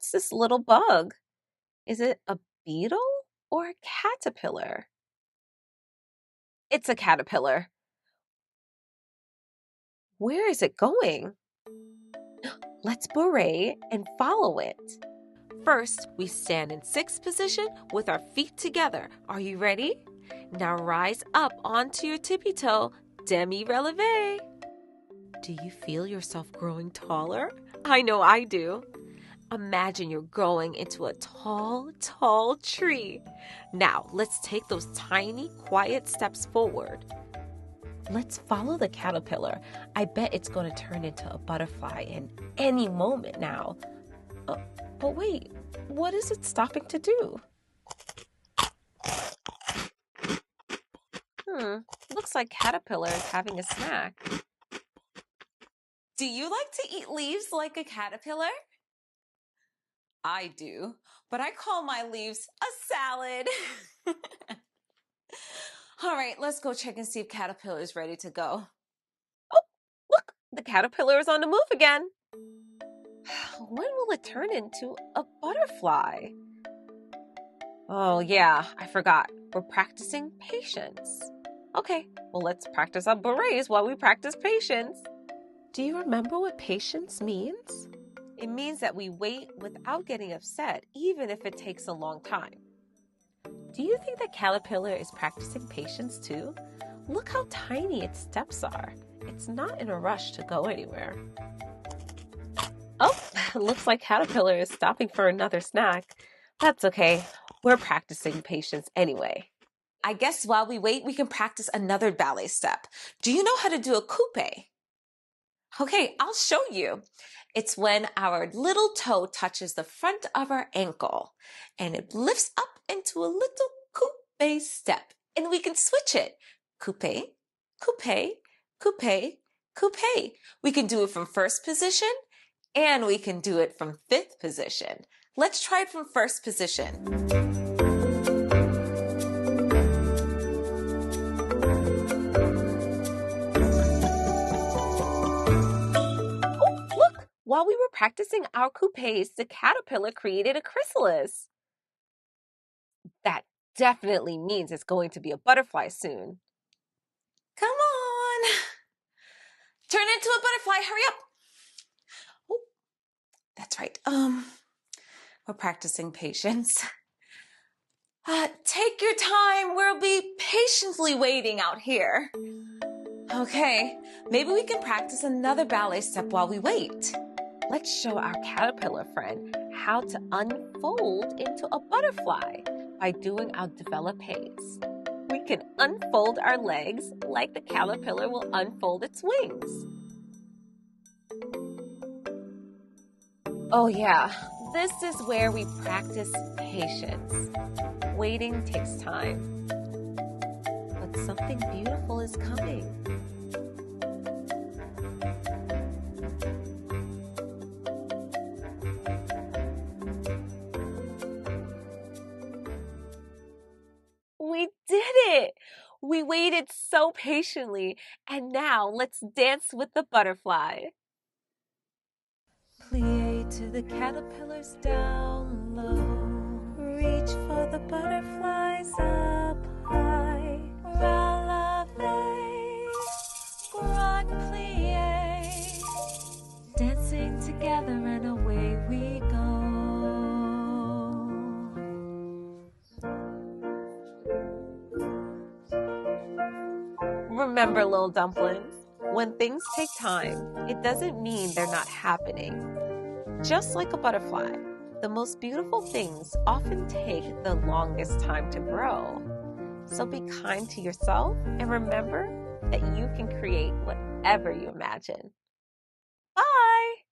What's this little bug? Is it a beetle or a caterpillar? It's a caterpillar. Where is it going? Let's bourrée and follow it. First, we stand in sixth position with our feet together. Are you ready? Now rise up onto your tippy toe, demi-relevé. Do you feel yourself growing taller? I know I do. Imagine you're growing into a tall, tall tree. Now, let's take those tiny, quiet steps forward. Let's follow the caterpillar. I bet it's going to turn into a butterfly in any moment now. But wait, what is it stopping to do? Looks like caterpillar is having a snack. Do you like to eat leaves like a caterpillar? I do, but I call my leaves a salad. All right, let's go check and see if caterpillar is ready to go. Oh, look, the caterpillar is on the move again. When will it turn into a butterfly? Oh yeah, I forgot. We're practicing patience. Okay, well let's practice our bourrées while we practice patience. Do you remember what patience means? It means that we wait without getting upset, even if it takes a long time. Do you think the caterpillar is practicing patience too? Look how tiny its steps are. It's not in a rush to go anywhere. Oh, looks like caterpillar is stopping for another snack. That's okay. We're practicing patience anyway. I guess while we wait, we can practice another ballet step. Do you know how to do a coupé? Okay, I'll show you. It's when our little toe touches the front of our ankle and it lifts up into a little coupé step, and we can switch it. Coupé, coupé, coupé, coupé. We can do it from first position and we can do it from fifth position. Let's try it from first position. While we were practicing our coupés, the caterpillar created a chrysalis. That definitely means it's going to be a butterfly soon. Come on. Turn into a butterfly. Hurry up. Oh, that's right. We're practicing patience. Take your time. We'll be patiently waiting out here. Okay, maybe we can practice another ballet step while we wait. Let's show our caterpillar friend how to unfold into a butterfly by doing our développés. We can unfold our legs like the caterpillar will unfold its wings. Oh yeah, this is where we practice patience. Waiting takes time, but something beautiful is coming. We did it! We waited so patiently, and now let's dance with the butterfly. Plie to the caterpillars down low. Reach for the butterflies up high. Relevé, grand plie. Dancing together and away we go. Remember, little dumplings, when things take time, it doesn't mean they're not happening. Just like a butterfly, the most beautiful things often take the longest time to grow. So be kind to yourself and remember that you can create whatever you imagine. Bye!